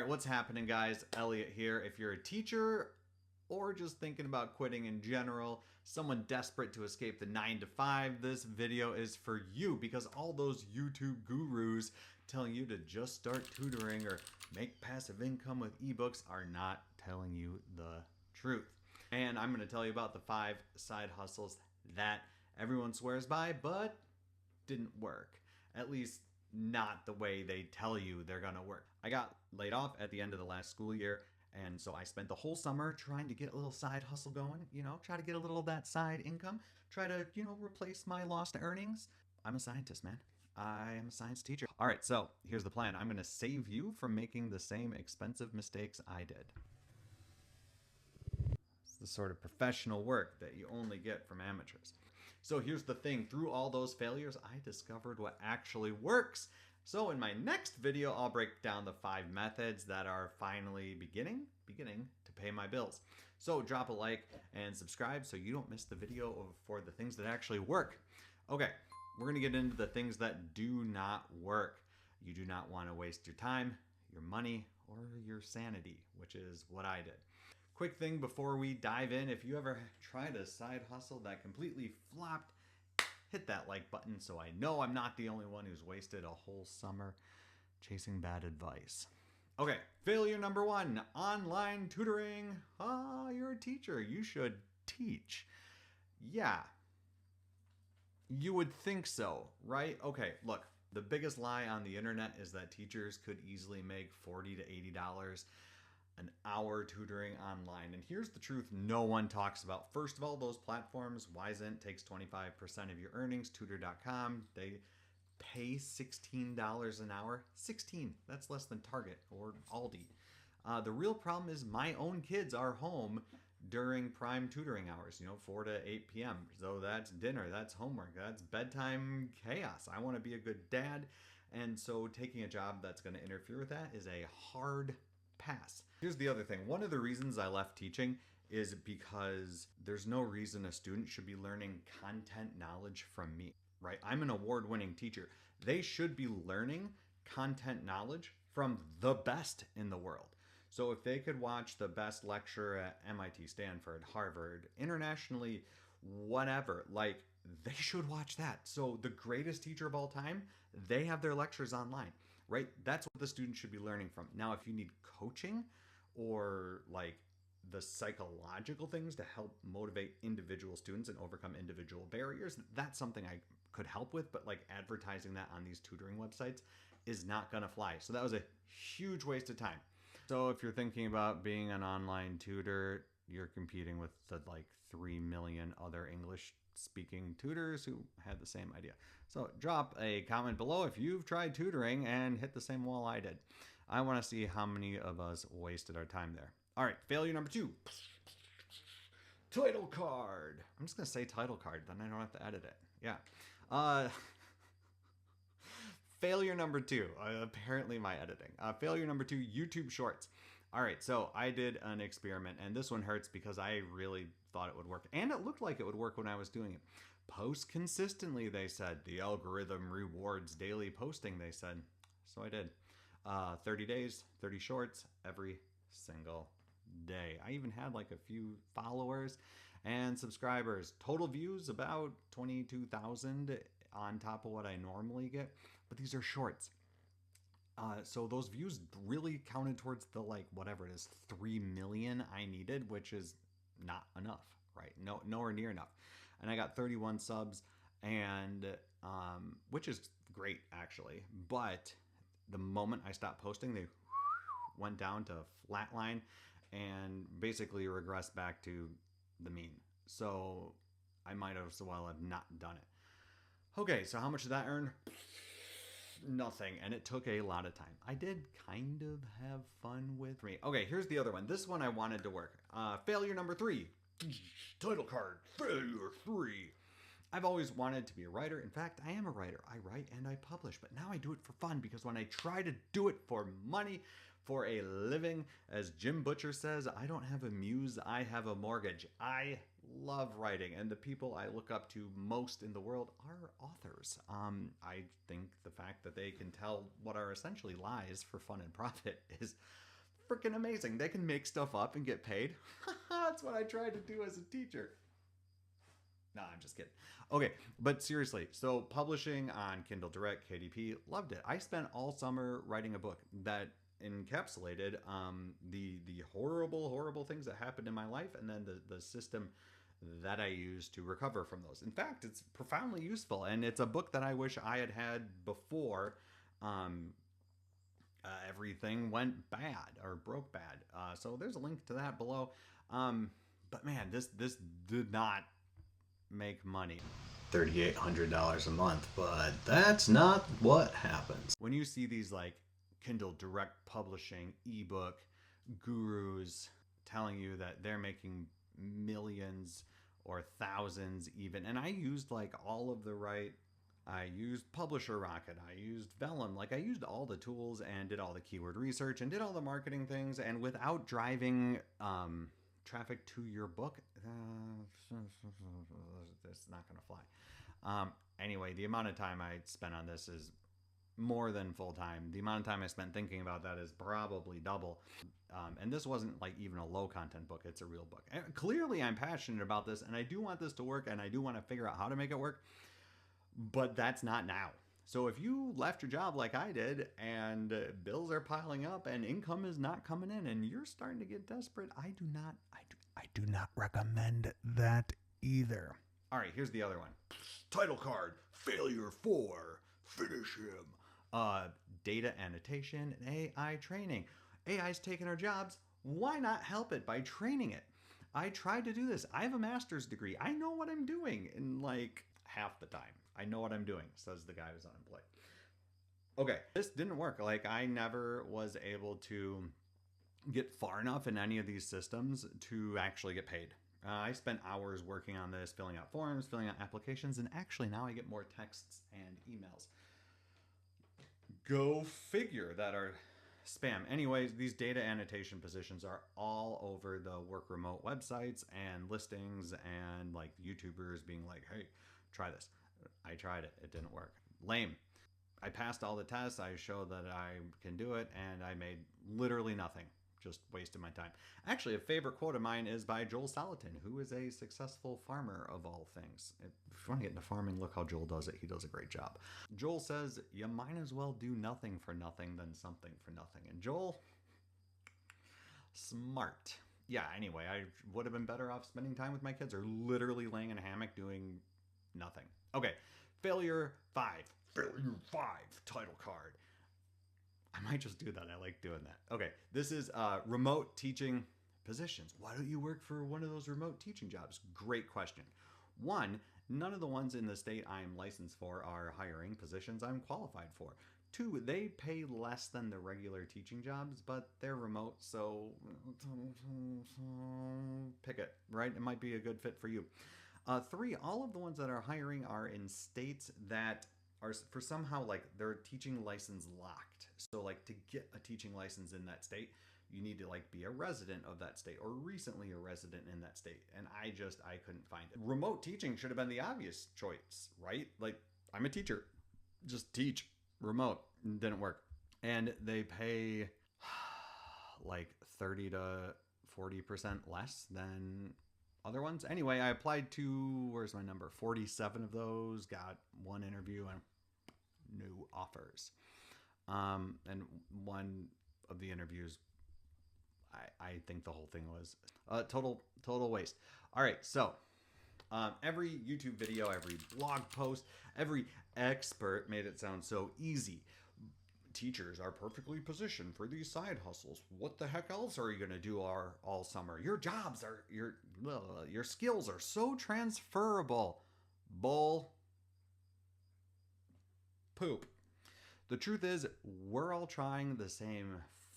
All right, what's happening, guys? Elliot here. If you're a teacher or just thinking about quitting in general, someone desperate to escape the 9 to 5, this video is for you, because all those YouTube gurus telling you to just start tutoring or make passive income with ebooks are not telling you the truth. And I'm going to tell you about the 5 side hustles that everyone swears by but didn't work. At least not the way they tell you they're gonna work. I got laid off at the end of the last school year, and so I spent the whole summer trying to get a little side hustle going, try to get a little of that side income, try to, replace my lost earnings. I'm a scientist, man. I am a science teacher. All right, so here's the plan. I'm gonna save you from making the same expensive mistakes I did. It's the sort of professional work that you only get from amateurs. So here's the thing, through all those failures, I discovered what actually works. So in my next video, I'll break down the 5 methods that are finally beginning to pay my bills. So drop a like and subscribe so you don't miss the video for the things that actually work. Okay, we're gonna get into the things that do not work. You do not wanna waste your time, your money, or your sanity, which is what I did. Quick thing before we dive in, if you ever tried a side hustle that completely flopped, hit that like button so I know I'm not the only one who's wasted a whole summer chasing bad advice. Okay, failure number 1, online tutoring. You're a teacher, you should teach. Yeah, you would think so, right? Okay, look, the biggest lie on the internet is that teachers could easily make $40 to $80 an hour tutoring online. And here's the truth no one talks about. First of all, those platforms, Wyzant takes 25% of your earnings, tutor.com, they pay $16 an hour. 16, that's less than Target or Aldi. The real problem is my own kids are home during prime tutoring hours, 4 to 8 p.m. So that's dinner, that's homework, that's bedtime chaos. I want to be a good dad. And so taking a job that's going to interfere with that is a hard pass. Here's the other thing. One of the reasons I left teaching is because there's no reason a student should be learning content knowledge from me, right? I'm an award-winning teacher. They should be learning content knowledge from the best in the world. So if they could watch the best lecturer at MIT, Stanford, Harvard, internationally, whatever, like, they should watch that. So the greatest teacher of all time, they have their lectures online, right? That's what the student should be learning from. Now, if you need coaching or like the psychological things to help motivate individual students and overcome individual barriers, that's something I could help with, but like advertising that on these tutoring websites is not gonna fly. So that was a huge waste of time. So if you're thinking about being an online tutor, you're competing with the like 3 million other English speaking tutors who had the same idea. So drop a comment below if you've tried tutoring and hit the same wall I did. I want to see how many of us wasted our time there. All right, failure number 2. Title card. I'm just going to say title card, then I don't have to edit it. Yeah. Failure number 2, apparently my editing. Failure number 2, YouTube Shorts. All right, so I did an experiment, and this one hurts because I really thought it would work, and it looked like it would work when I was doing it. Post consistently, they said. The algorithm rewards daily posting, they said. So I did. 30 days, 30 shorts, every single day. I even had like a few followers and subscribers. Total views about 22,000 on top of what I normally get, but these are shorts. So those views really counted towards the like whatever it is 3 million I needed, which is not enough, right? Nowhere near enough. And I got 31 subs, and which is great actually. But the moment I stopped posting, they went down to flatline and basically regressed back to the mean. So I might as well have not done it. Okay, so how much did that earn? Nothing, and it took a lot of time. I did kind of have fun with me. Okay, here's the other one. This one I wanted to work. Failure number 3. Title card. Failure 3. I've always wanted to be a writer. In fact, I am a writer. I write and I publish, but now I do it for fun, because when I try to do it for money, for a living, as Jim Butcher says, I don't have a muse, I have a mortgage. I love writing, and the people I look up to most in the world are authors. I think the fact that they can tell what are essentially lies for fun and profit is freaking amazing. They can make stuff up and get paid. That's what I tried to do as a teacher. No, I'm just kidding. Okay, but seriously, so publishing on Kindle Direct, KDP, loved it. I spent all summer writing a book that encapsulated the horrible things that happened in my life, and then the system that I used to recover from those. In fact, it's profoundly useful, and it's a book that I wish I had had before everything went bad or broke bad. So there's a link to that below. But man, this did not make money. $3,800 a month, but that's not what happens. When you see these like Kindle Direct Publishing ebook gurus telling you that they're making millions or thousands even, and I used like all of the right, I used Publisher Rocket, I used Vellum, like I used all the tools and did all the keyword research and did all the marketing things, and without driving traffic to your book, it's not gonna fly. Anyway, the amount of time I spent on this is more than full time. The amount of time I spent thinking about that is probably double. And this wasn't like even a low content book, it's a real book. And clearly I'm passionate about this, and I do want this to work, and I do want to figure out how to make it work, but that's not now. So if you left your job like I did, and bills are piling up and income is not coming in, and you're starting to get desperate, I do not recommend that either. All right, here's the other one. Title card, failure 4, finish him. Data annotation and AI training. AI's taking our jobs. Why not help it by training it? I tried to do this. I have a master's degree. I know what I'm doing in like half the time. I know what I'm doing, says the guy who's unemployed. Okay, this didn't work. Like I never was able to get far enough in any of these systems to actually get paid. I spent hours working on this, filling out forms, filling out applications, and actually now I get more texts and emails. Go figure, that are spam. Anyways, these data annotation positions are all over the work remote websites and listings, and like YouTubers being like, hey, try this. I tried it. It didn't work. Lame. I passed all the tests. I showed that I can do it, and I made literally nothing. Just wasted my time. Actually, a favorite quote of mine is by Joel Salatin, who is a successful farmer of all things. If you want to get into farming, look how Joel does it. He does a great job. Joel says, you might as well do nothing for nothing than something for nothing. And Joel, smart. Yeah, anyway, I would have been better off spending time with my kids or literally laying in a hammock doing nothing. Okay, failure 5. Failure 5, title card. I might just do that. I like doing that. Okay, this is remote teaching positions. Why don't you work for one of those remote teaching jobs? Great question. One, none of the ones in the state I'm licensed for are hiring positions I'm qualified for. Two, they pay less than the regular teaching jobs, but they're remote, so pick it, right? It might be a good fit for you. Three, all of the ones that are hiring are in states that are for somehow like their teaching license locked. So like to get a teaching license in that state, you need to like be a resident of that state or recently a resident in that state. And I couldn't find it. Remote teaching should have been the obvious choice, right? Like I'm a teacher, just teach remote. Didn't work. And they pay like 30 to 40% less than other ones. Anyway, I applied to, where's my number? 47 of those, got one interview and no offers. And one of the interviews, I think the whole thing was total waste. All right, so every YouTube video, every blog post, every expert made it sound so easy. Teachers are perfectly positioned for these side hustles. What the heck else are you going to do all summer? Your jobs are, your skills are so transferable. Bull poop. The truth is, we're all trying the same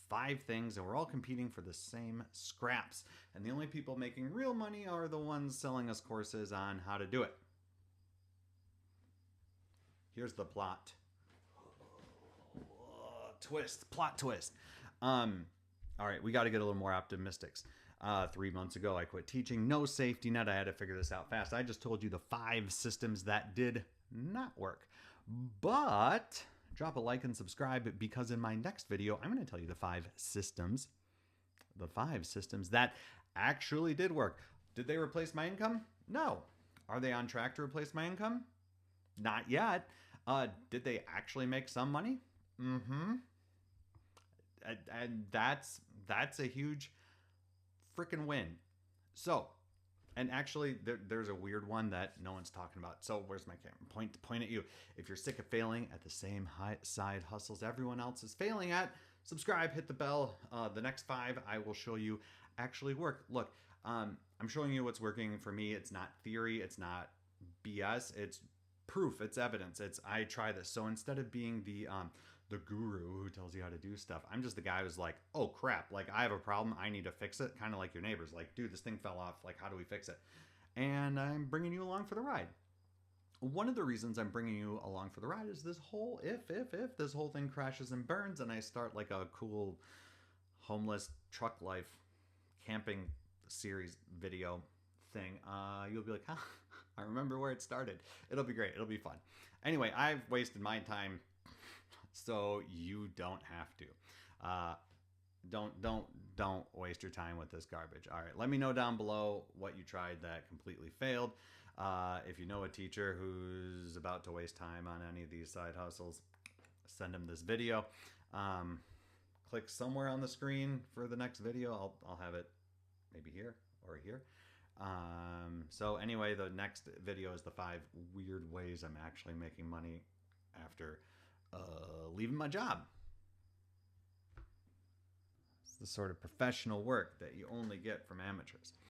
5 things and we're all competing for the same scraps. And the only people making real money are the ones selling us courses on how to do it. Here's the plot. Plot twist. All right, we got to get a little more optimistic. 3 months ago, I quit teaching. No safety net. I had to figure this out fast. I just told you the 5 systems that did not work. But drop a like and subscribe, because in my next video, I'm going to tell you the 5 systems the 5 systems that actually did work. Did they replace my income? No. Are they on track to replace my income? Not yet. Did they actually make some money? Mm-hmm. And that's a huge freaking win. So, and actually, there's a weird one that no one's talking about. So where's my camera? Point at you. If you're sick of failing at the same side hustles everyone else is failing at, subscribe, hit the bell. The next 5 I will show you actually work. Look, I'm showing you what's working for me. It's not theory. It's not BS. It's proof. It's evidence. It's I try this. So instead of being the guru who tells you how to do stuff, I'm just the guy who's like, oh crap, like I have a problem, I need to fix it. Kind of like your neighbors, like, dude, this thing fell off, like how do we fix it? And I'm bringing you along for the ride. One of the reasons I'm bringing you along for the ride is this whole if this whole thing crashes and burns and I start like a cool homeless truck life camping series video thing, you'll be like, huh, I remember where it started. It'll be great. It'll be fun. Anyway, I've wasted my time, so you don't have to. Don't waste your time with this garbage. All right, let me know down below what you tried that completely failed. If you know a teacher who's about to waste time on any of these side hustles, send them this video. Click somewhere on the screen for the next video. I'll have it maybe here or here. So anyway, the next video is the 5 weird ways I'm actually making money after leaving my job. It's the sort of professional work that you only get from amateurs.